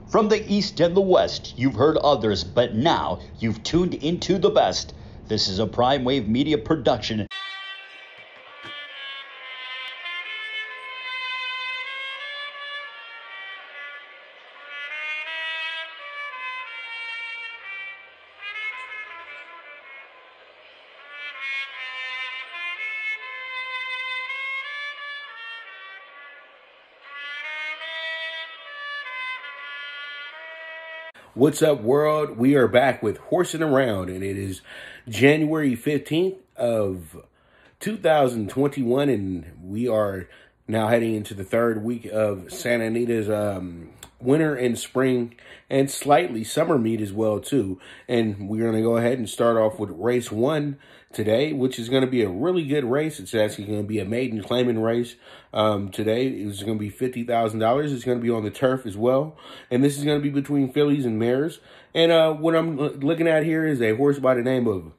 From the East and the West, you've heard others, but now you've tuned into the best. This is a Prime Wave Media production. What's up, world? We are back with Horsin Around, and it is January 15th of 2021, and we are now heading into the third week of Santa Anita's winter and spring and slightly summer meet as well, too. And we're going to go ahead and start off with race 1 today, which is going to be a really good race. It's actually going to be a maiden claiming race today. It's going to be $50,000. It's going to be on the turf as well. And this is going to be between fillies and mares. And what I'm looking at here is a horse by the name of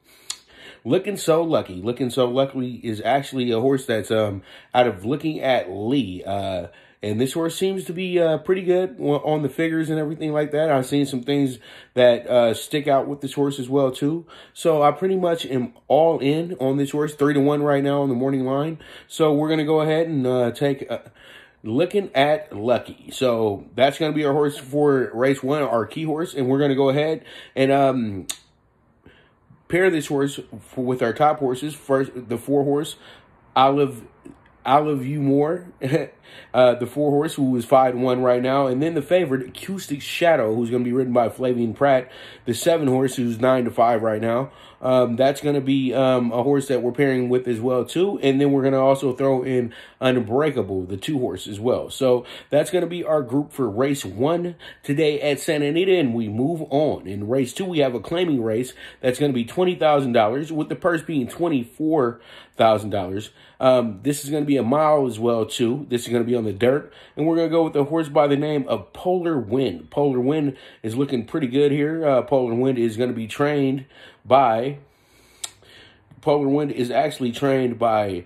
Looking So Lucky. Looking So Lucky is actually a horse that's out of Looking at Lee. And this horse seems to be pretty good on the figures and everything like that. I've seen some things that stick out with this horse as well, too. So I pretty much am all in on this horse, 3-1 right now on the morning line. So we're going to go ahead and take Looking at Lucky. So that's going to be our horse for race 1, our key horse. And we're going to go ahead and pair this horse with our top horses. First, the 4-horse, I Love You More, the 4-horse, who is 5-1 right now. And then the favorite, Acoustic Shadow, who's going to be ridden by Flavian Pratt, the 7-horse, who's 9-5 right now. That's going to be a horse that we're pairing with as well, too. And then we're going to also throw in Unbreakable, the 2-horse as well. So that's going to be our group for race 1 today at Santa Anita. And we move on. In race 2, we have a claiming race that's going to be $20,000, with the purse being $24,000. This is going to be a mile as well, too. This is going to be on the dirt. And we're going to go with a horse by the name of Polar Wind. Polar Wind is looking pretty good here. Polar Wind is going to be trained by... Polar Wind is actually trained by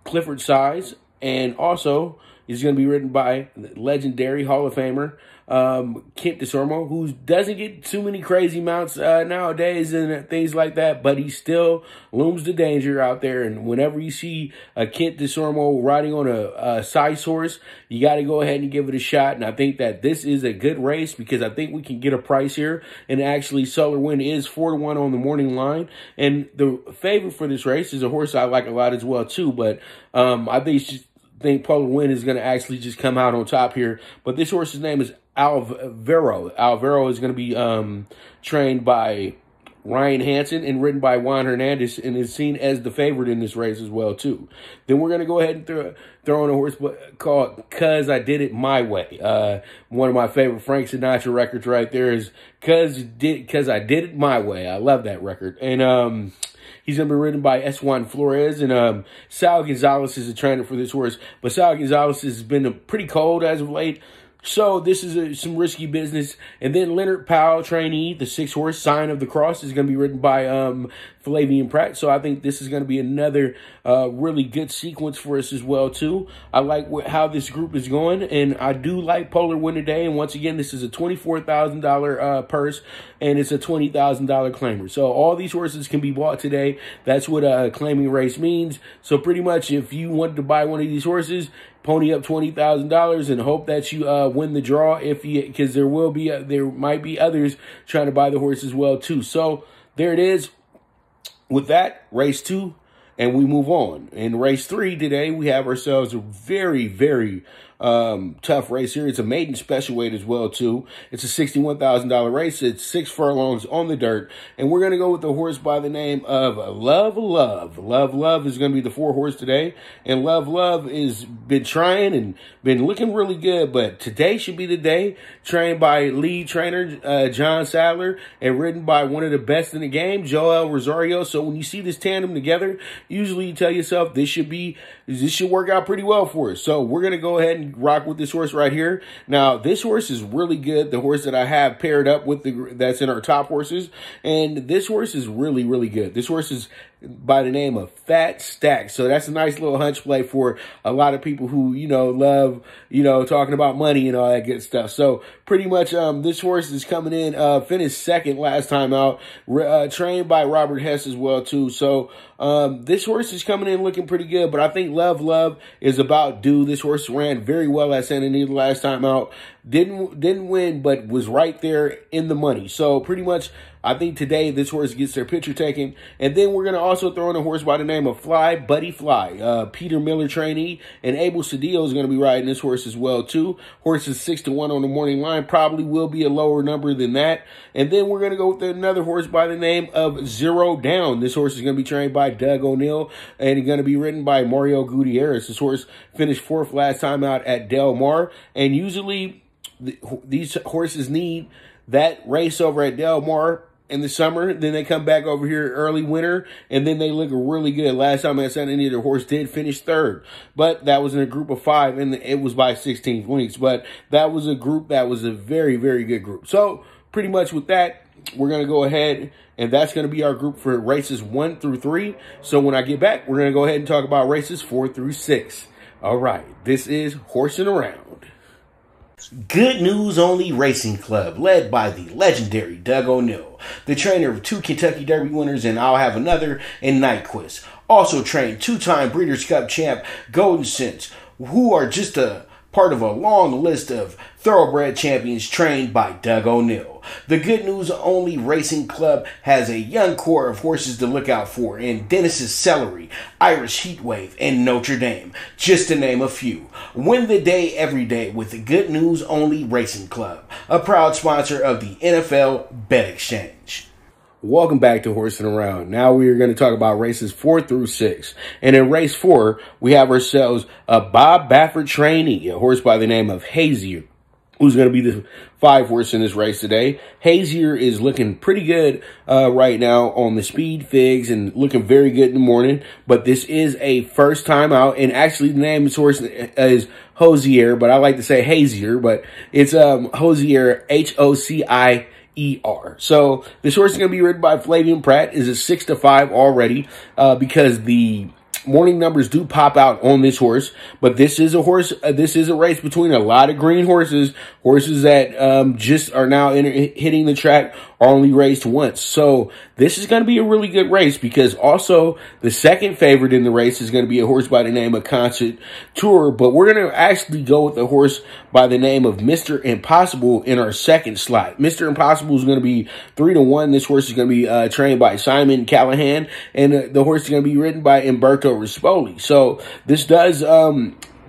Clifford Size, and also is going to be ridden by legendary Hall of Famer Kent DeSormo, who doesn't get too many crazy mounts nowadays and things like that, but he still looms the danger out there. And whenever you see a Kent DeSormo riding on a size horse, you got to go ahead and give it a shot. And I think that this is a good race because I think we can get a price here. And actually, Solar Wind is 4-1 on the morning line. And the favorite for this race is a horse I like a lot as well, too. But I think Polar Wind is going to actually just come out on top here. But this horse's name is Alvaro. Alvaro is going to be trained by Ryan Hansen and ridden by Juan Hernandez, and is seen as the favorite in this race as well, too. Then we're going to go ahead and throw in a horse called Cuz I Did It My Way. One of my favorite Frank Sinatra records right there is Cuz I Did It My Way. I love that record. And he's going to be ridden by S1 Flores, and Sal Gonzalez is a trainer for this horse. But Sal Gonzalez has been pretty cold as of late, so this is some risky business. And then Leonard Powell, trainee, the 6-horse, Sign of the Cross, is going to be ridden by Flavian Pratt. So I think this is going to be another really good sequence for us as well, too. I like how this group is going, and I do like Polar Wind today. And once again, this is a $24,000 purse, and it's a $20,000 claimer. So all these horses can be bought today. That's what a claiming race means. So pretty much, if you wanted to buy one of these horses, pony up $20,000 and hope that you win the draw, because there might be others trying to buy the horse as well, too. So there it is. With that, race 2, and we move on. In race 3 today, we have ourselves a very, very tough race here. It's a maiden special weight as well, too. It's a $61,000 race. It's 6 furlongs on the dirt. And we're going to go with the horse by the name of Love Love. Love Love is going to be the 4-horse today. And Love Love is been trying and been looking really good. But today should be the day. Trained by lead trainer John Sadler and ridden by one of the best in the game, Joel Rosario. So when you see this tandem together, usually you tell yourself this should work out pretty well for us. So we're going to go ahead and rock with this horse right here. Now, this horse is really good. The horse that I have paired up with that's in our top horses. And this horse is really, really good. This horse is by the name of Fat Stack. So that's a nice little hunch play for a lot of people who, love, talking about money and all that good stuff. So pretty much this horse is coming in, finished second last time out, trained by Robert Hess as well too. So this horse is coming in looking pretty good, but I think Love is about due. This horse ran very well at Santa Anita last time out. Didn't win, but was right there in the money. So pretty much, I think today this horse gets their picture taken. And then we're going to also throw in a horse by the name of Buddy Fly. Peter Miller trainee, and Abel Cedillo is going to be riding this horse as well too. Horse is 6-1 on the morning line. Probably will be a lower number than that. And then we're going to go with another horse by the name of Zero Down. This horse is going to be trained by Doug O'Neill, and it's going to be ridden by Mario Gutierrez. This horse finished 4th last time out at Del Mar, and usually these horses need that race over at Del Mar in the summer, then they come back over here early winter, and then they look really good. Last time at Santa Anita, the horse did finish 3rd, but that was in a group of 5, and it was by 16 lengths. But that was a group that was a very, very good group. So pretty much with that, we're going to go ahead, and that's going to be our group for races 1 through 3. So when I get back, we're going to go ahead and talk about races 4 through 6. All right, this is Horsin Around. Good News Only Racing Club, led by the legendary Doug O'Neill, the trainer of 2 Kentucky Derby winners, and I'll Have Another, and Nyquist. Also trained 2-time Breeders' Cup champ Golden Sense, who are just a part of a long list of thoroughbred champions trained by Doug O'Neill. The Good News Only Racing Club has a young core of horses to look out for in Dennis's Celery, Irish Heatwave, and Notre Dame, just to name a few. Win the day every day with the Good News Only Racing Club, a proud sponsor of the NFL Bet Exchange. Welcome back to Horsin Around. Now we are going to talk about races 4 through 6. And in race 4, we have ourselves a Bob Baffert trainee, a horse by the name of Hazier, who's going to be the 5 horse in this race today. Hazier is looking pretty good right now on the speed figs and looking very good in the morning. But this is a first time out. And actually the name of this horse is Hosier, but I like to say Hazier. But it's Hosier, Hocier. So this horse is going to be ridden by Flavian Pratt. Is a 6-5 already because the morning numbers do pop out on this horse. But this is a horse. This is a race between a lot of green horses that just are now hitting the track, are only raced once. So this is going to be a really good race because also the second favorite in the race is going to be a horse by the name of Concert Tour. But we're going to actually go with a horse by the name of Mr. Impossible in our second slot. Mr. Impossible is going to be 3-1. This horse is going to be trained by Simon Callahan, and the horse is going to be ridden by Umberto Rispoli. So this does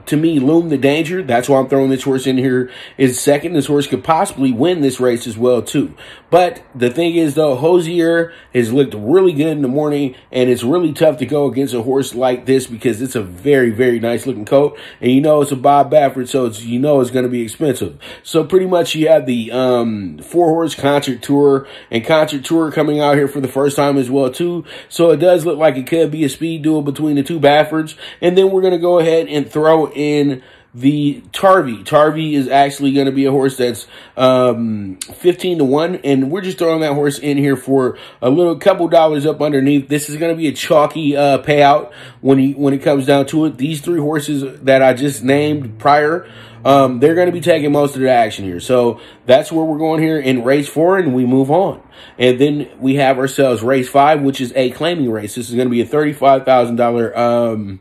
to me, loom the danger. That's why I'm throwing this horse in here is second. This horse could possibly win this race as well, too. But the thing is, though, Hosier has looked really good in the morning, and it's really tough to go against a horse like this because it's a very, very nice-looking coat. And you know it's a Bob Baffert, so it's going to be expensive. So pretty much you have the 4-horse Concert Tour, and Concert Tour coming out here for the first time as well, too. So it does look like it could be a speed duel between the two Bafferts. And then we're going to go ahead and throw in the Tarvey. Tarvey is actually going to be a horse that's 15-1, and we're just throwing that horse in here for a little couple dollars up underneath. This is going to be a chalky payout when it comes down to it. These 3 horses that I just named prior, they're going to be taking most of the action here. So that's where we're going here in race 4, and we move on. And then we have ourselves race 5, which is a claiming race. This is going to be a $35,000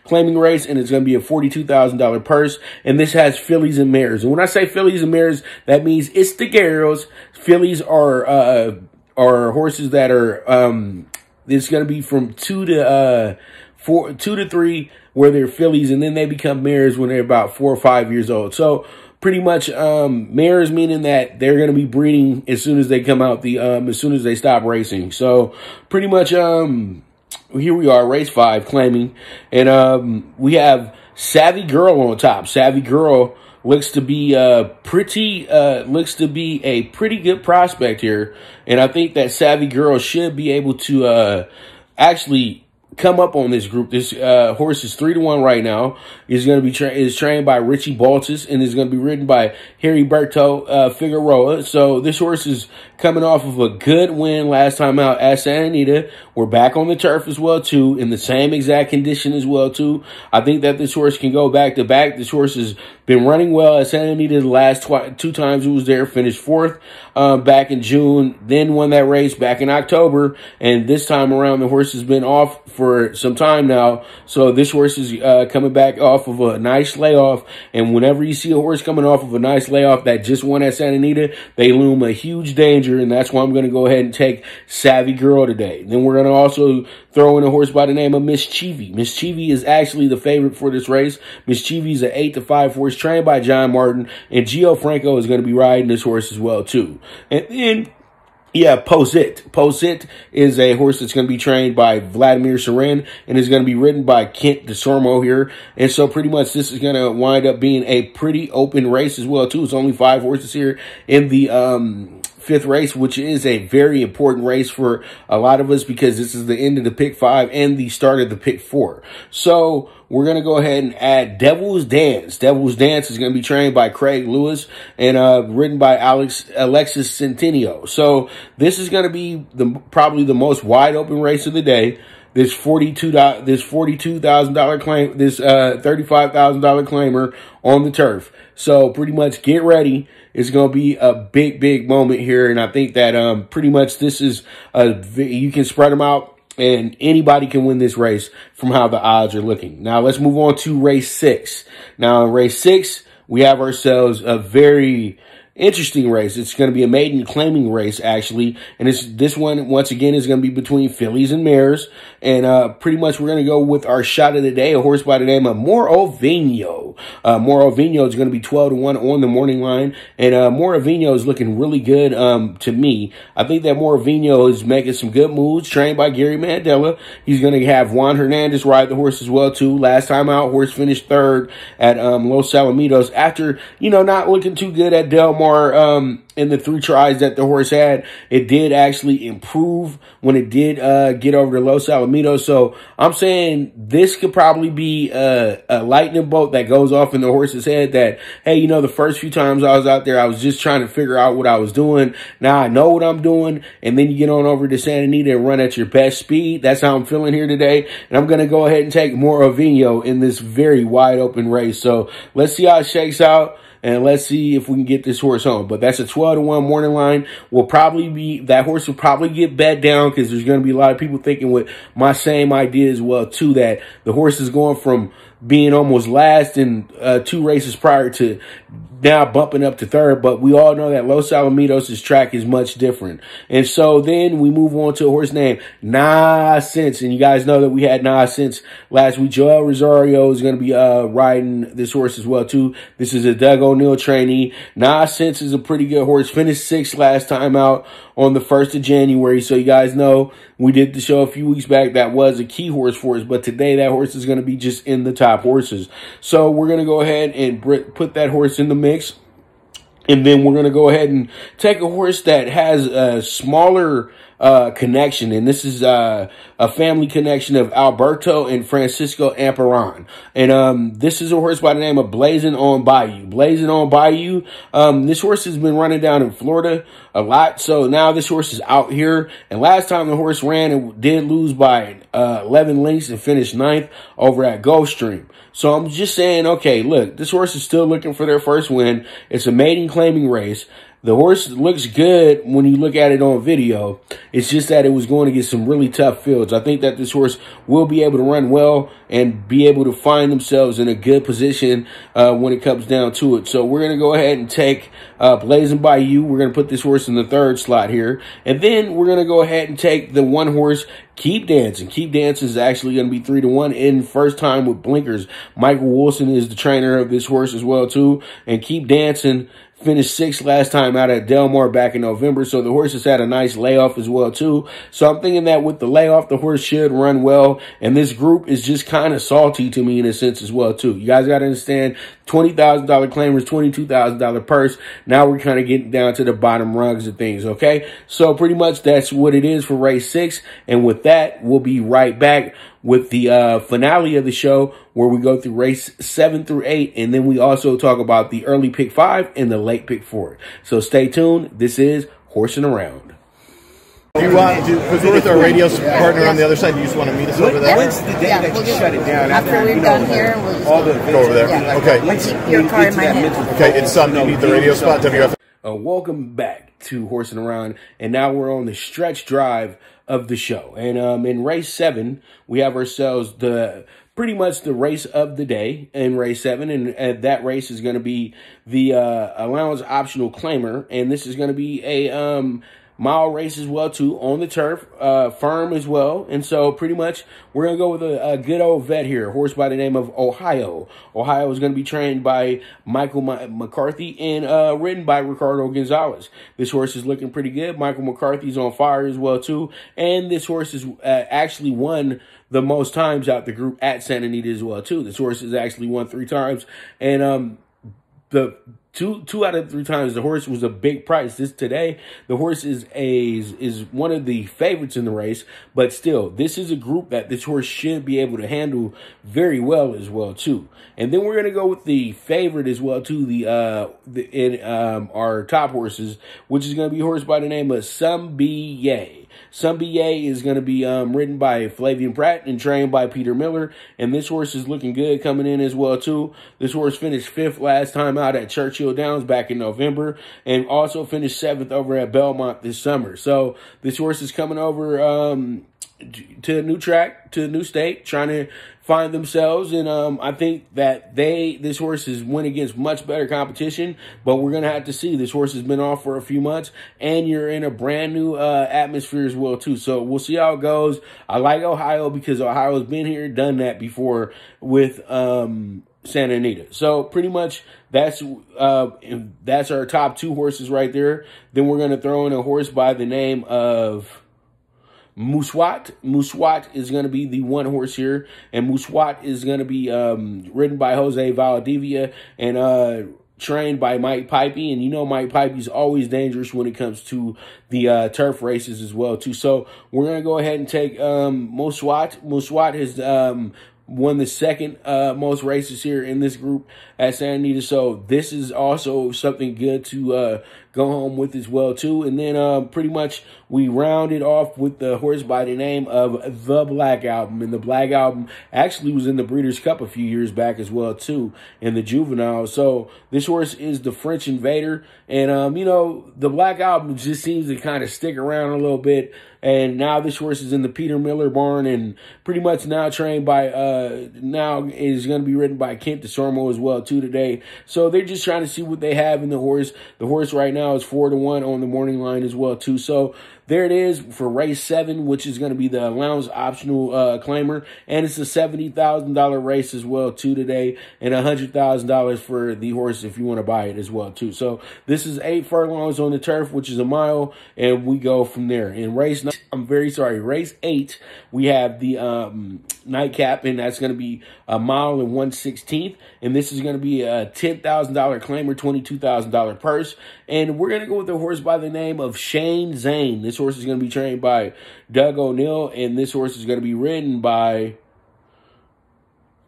claiming race, and it's going to be a $42,000 purse. And this has fillies and mares. And when I say fillies and mares, that means it's the girls. Fillies are horses that are it's going to be from 2 to 3 where they're fillies, and then they become mares when they're about 4 or 5 years old. So pretty much mares meaning that they're going to be breeding as soon as they come out as soon as they stop racing. So pretty much here we are, race 5, claiming, and we have Savvy Girl on top. Savvy Girl looks to be a pretty good prospect here, and I think that Savvy Girl should be able to actually come up on this group. This horse is 3-1 right now. Is going to be is trained by Richie Baltus and is going to be ridden by Heriberto Figueroa. So this horse is coming off of a good win last time out at Santa Anita. We're back on the turf as well too, in the same exact condition as well too. I think that this horse can go back to back. This horse has been running well at Santa Anita the last 2 times it was there. Finished 4th back in June, then won that race back in October, and this time around the horse has been off for some time now. So this horse is coming back off of a nice layoff, and whenever you see a horse coming off of a nice layoff that just won at Santa Anita, they loom a huge danger, and that's why I'm going to go ahead and take Savvy Girl today. Then we're going to also throw in a horse by the name of Miss Chivy. Miss Chivy is actually the favorite for this race. Miss Chivy is an 8-5 horse trained by John Martin, and Gio Franco is going to be riding this horse as well too. And then, yeah, Posit. Posit is a horse that's going to be trained by Vladimir Seren and is going to be ridden by Kent DeSormo here. And so pretty much this is going to wind up being a pretty open race as well too. It's only 5 horses here in the 5th race, which is a very important race for a lot of us because this is the end of the pick 5 and the start of the pick 4. So we're going to go ahead and add Devil's Dance. Devil's Dance is going to be trained by Craig Lewis and ridden by Alexis Centennial. So this is going to be probably the most wide open race of the day. This $42,000 claim, this $35,000 claimer on the turf. So pretty much get ready. It's going to be a big, big moment here. And I think that pretty much this is, you can spread them out and anybody can win this race from how the odds are looking. Now let's move on to race 6. Now in race 6, we have ourselves a very interesting race. It's going to be a maiden claiming race, actually. And this one, once again, is going to be between fillies and mares. And pretty much we're going to go with our shot of the day, a horse by the name of Morovino. Morovino is going to be 12-1 on the morning line. And Morovino is looking really good to me. I think that Morovino is making some good moves, trained by Gary Mandela. He's going to have Juan Hernandez ride the horse as well, too. Last time out, horse finished 3rd at Los Alamitos after, not looking too good at Del Mar in the 3 tries that the horse had. It did actually improve when it did get over to Los Alamitos. So I'm saying this could probably be a lightning bolt that goes off in the horse's head that, hey, the first few times I was out there, I was just trying to figure out what I was doing. Now I know what I'm doing. And then you get on over to Santa Anita and run at your best speed. That's how I'm feeling here today. And I'm going to go ahead and take Morovino in this very wide open race. So let's see how it shakes out. And let's see if we can get this horse home. But that's a 12-1 morning line. That horse will probably get bet down because there's going to be a lot of people thinking with my same idea as well, too, that the horse is going from being almost last in 2 races prior to now bumping up to 3rd. But we all know that Los Alamitos' track is much different. And so then we move on to a horse named Nah-Sense. And you guys know that we had Nah-Sense last week. Joel Rosario is going to be riding this horse as well, too. This is a Doug O'Neill trainee. Nah-Sense is a pretty good horse. Finished 6th last time out on the 1st of January. So you guys know we did the show a few weeks back. That was a key horse for us. But today that horse is going to be just in the top horses. So we're going to go ahead and put that horse in the mix. And then we're going to go ahead and take a horse that has a smaller connection. And this is a family connection of Alberto and Francisco Amperon. And this is a horse by the name of Blazing on Bayou. Blazing on Bayou, this horse has been running down in Florida a lot. So now this horse is out here. And last time the horse ran, it did lose by 11 lengths and finished 9th over at Gulfstream. So I'm just saying, okay, look, this horse is still looking for their first win. It's a maiden claiming race. The horse looks good when you look at it on video. It's just that it was going to get some really tough fields. I think that this horse will be able to run well and be able to find themselves in a good position when it comes down to it. So we're going to go ahead and take Blazing Bayou. We're going to put this horse in the 3rd slot here. And then we're going to go ahead and take the 1 horse, Keep Dancing. Keep Dancing is actually going to be 3-1 in first time with blinkers. Michael Wilson is the trainer of this horse as well, too. And Keep Dancing finished 6th last time out at Del Mar back in November. So the horse has had a nice layoff as well, too. So I'm thinking that with the layoff, the horse should run well. And this group is just kind of salty to me in a sense as well, too. You guys got to understand, $20,000 claimers, $22,000 purse. Now we're kind of getting down to the bottom rungs of things, okay? So pretty much that's what it is for race 6. And with that, we'll be right back with the finale of the show, where we go through race 7 through 8, and then we also talk about the early pick 5 and the late pick 4. So stay tuned. This is Horsin Around. Do you want to, because we're with our radio partner on the other side, do you just want to meet us over there? When's the day that you shut it down? After we're done here, we'll just go over there. Yeah. Okay. Keep your car in my hand. Okay, it's you need the radio spot, WF. Welcome back to Horsin Around, and now we're on the stretch drive of the show. And in race 7, we have ourselves pretty much the race of the day in race 7, and that race is going to be the allowance optional claimer, and this is going to be a mile race as well too, on the turf, firm as well. And so pretty much we're going to go with a good old vet here, a horse by the name of Ohio. Ohio is going to be trained by Michael McCarthy and ridden by Ricardo Gonzalez. This horse is looking pretty good. Michael McCarthy's on fire as well too, and this horse has actually won the most times out the group at Santa Anita as well too. This horse has actually won 3 times, and the two out of 3 times the horse was a big price. Today the horse is one of the favorites in the race, but still this is a group that this horse should be able to handle very well as well too. And then we're going to go with the favorite as well too, in our top horses, which is going to be a horse by the name of Some B.A. Some B.A. is going to be ridden by Flavian Pratt and trained by Peter Miller. And this horse is looking good coming in as well, too. This horse finished 5th last time out at Churchill Downs back in November, and also finished 7th over at Belmont this summer. So this horse is coming over to a new track, to a new state, trying to find themselves. And I think that this horse has went against much better competition, but we're going to have to see. This horse has been off for a few months, and you're in a brand new atmosphere as well too. So we'll see how it goes. I like Ohio because Ohio's been here, done that before with Santa Anita. So pretty much that's our top 2 horses right there. Then we're going to throw in a horse by the name of Muswat. Muswat is going to be the 1 horse here, and Muswat is going to be ridden by Jose Valdivia and trained by Mike Pipey. And you know Mike Pipey's always dangerous when it comes to the turf races as well too. So we're going to go ahead and take Muswat. Muswat has won the 2nd most races here in this group at Santa Anita. So this is also something good to go home with as well too. And then pretty much we rounded off with the horse by the name of the Black Album. And the Black Album actually was in the Breeders' Cup a few years back as well too, in the juvenile. So this horse is the French Invader. And you know, the Black Album just seems to kind of stick around a little bit. And now this horse is in the Peter Miller barn, and pretty much now trained by, now is going to be ridden by Kent DeSormo as well too today. So they're just trying to see what they have in the horse. The horse right now is 4-1 on the morning line as well too. So there it is for race 7, which is going to be the allowance optional claimer. And it's a $70,000 race as well too today, and $100,000 for the horse if you want to buy it as well too. So this is 8 furlongs on the turf, which is a mile, and we go from there. In race 8, we have the nightcap, and that's going to be a mile and 1/16. And this is going to be a $10,000 claimer, $22,000 purse. And we're going to go with a horse by the name of Shane Zane. This horse is going to be trained by Doug O'Neill, and this horse is going to be ridden by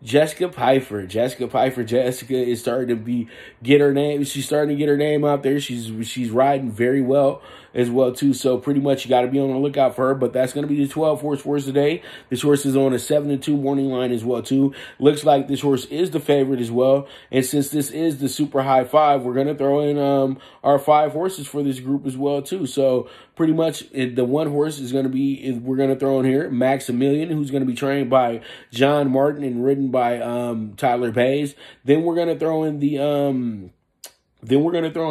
Jessica Pfeiffer. Jessica is starting to get her name. She's starting to get her name out there. She's riding very well as well too. So pretty much you got to be on the lookout for her. But that's going to be the 12 horse for us today. This horse is on a 7-2 morning line as well too. Looks like this horse is the favorite as well. And since this is the super high 5, we're going to throw in our 5 horses for this group as well too. So pretty much the 1 horse is going to be, we're going to throw in here Maximilian, who's going to be trained by John Martin and ridden by Tyler Bays. Then we're going to throw in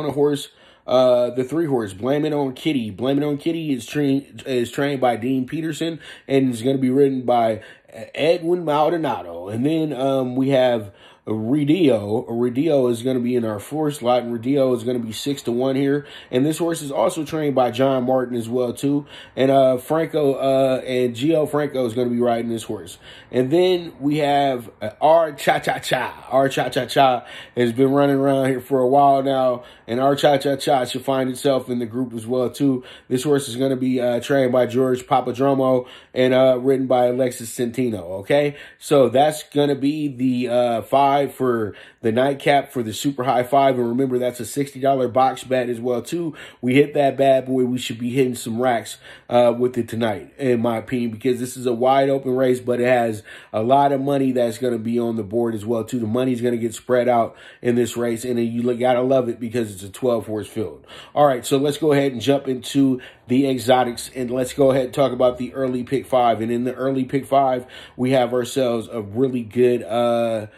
a horse, the 3 horse, Blame It on Kitty. Blame It on Kitty is trained by Dean Peterson and is going to be ridden by Edwin Maldonado. And then we have Redio. Redio is going to be in our 4th slot, and Redio is going to be 6-1 here. And this horse is also trained by John Martin as well, too. And Franco and Gio Franco is going to be riding this horse. And then we have Our Cha-Cha-Cha. Our Cha-Cha-Cha has been running around here for a while now, and Our Cha-Cha-Cha should find itself in the group as well, too. This horse is going to be trained by George Papadromo and ridden by Alexis Centino, okay? So that's going to be the 5 for the nightcap for the Super High 5. And remember, that's a $60 box bet as well, too. We hit that bad boy. We should be hitting some racks with it tonight, in my opinion, because this is a wide open race, but it has a lot of money that's going to be on the board as well, too. The money's going to get spread out in this race, and you got to love it because it's a 12-horse field. All right, so let's go ahead and jump into the exotics, and let's go ahead and talk about the early pick 5. And in the early pick 5, we have ourselves a really good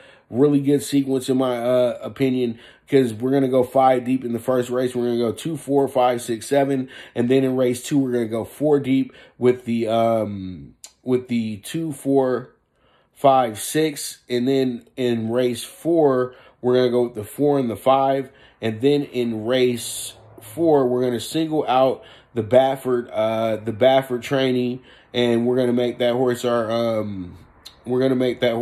sequence, in my opinion, because we're going to go 5 deep in the first race. We're going to go 2, 4, 5, 6, 7. And then in race 2, we're going to go 4 deep with the 2, 4, 5, 6. And then in race 4, we're going to go with the 4 and the 5. And then in race 4, we're going to single out the Baffert trainee, and we're going to make that horse we're going to put that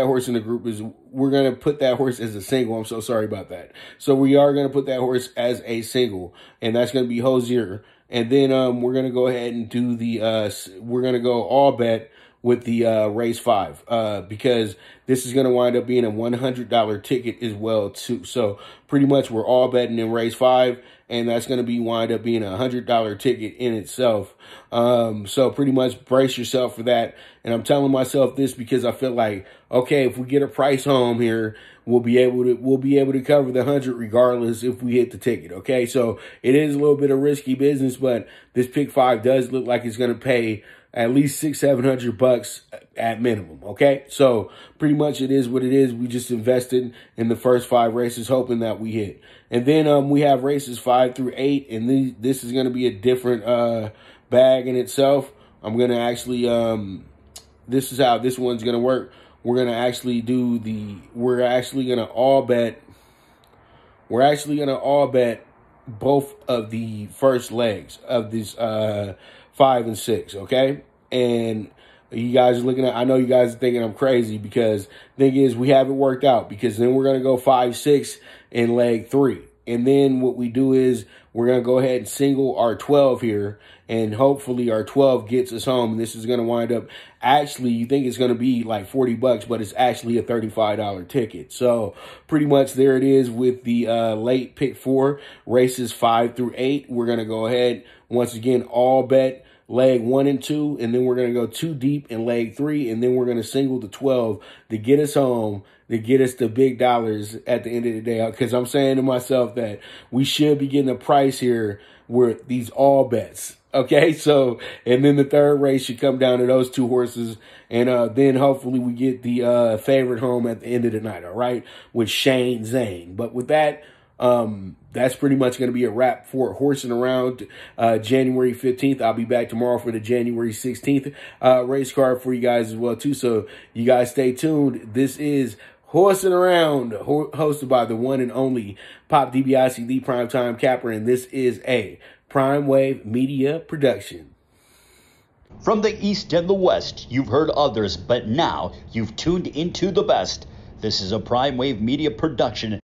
horse in the group we're going to put that horse as a single. I'm so sorry about that. So we are going to put that horse as a single, and that's going to be Hosier. And then we're going to go ahead and do we're going to go all bet with the race 5 because this is going to wind up being a $100 ticket as well, too. So pretty much we're all betting in race 5, and that's going to wind up being a $100 ticket in itself. So pretty much brace yourself for that. And I'm telling myself this because I feel like, okay, if we get a price home here, we'll be able to cover the 100 regardless if we hit the ticket. Okay, so it is a little bit of risky business, but this pick 5 does look like it's going to pay at least $600-700 at minimum. Okay, so pretty much it is what it is. We just invested in the first 5 races, hoping that we hit. And then we have races 5 through 8, and this is going to be a different bag in itself. I'm going to actually this is how this one's going to work. We're going to actually we're actually going to all bet both of the first legs of this 5 and 6, okay? And you guys are looking at, I know you guys are thinking I'm crazy because the thing is we have it worked out, because then we're going to go 5, 6 in leg 3. And then what we do is we're going to go ahead and single our 12 here, and hopefully our 12 gets us home. And this is going to wind up, actually, you think it's going to be like $40, but it's actually a $35 ticket. So pretty much there it is with the late pick 4, races 5 through 8. We're going to go ahead, once again, all bet leg 1 and 2, and then we're going to go 2 deep in leg 3, and then we're going to single the 12 to get us home, to get us the big dollars at the end of the day. Because I'm saying to myself that we should be getting a price here with these all bets. Okay, so, and then the third race should come down to those 2 horses, and then hopefully we get the favorite home at the end of the night, all right, with Shane Zane. But with that, that's pretty much going to be a wrap for Horsin Around January 15th. I'll be back tomorrow for the January 16th race card for you guys as well, too. So you guys stay tuned. This is Horsin Around, hosted by the one and only Pop DiBiase, the Primetime Capper, and this is a Prime Wave Media production. From the East and the West, you've heard others, but now you've tuned into the best. This is a Prime Wave Media production.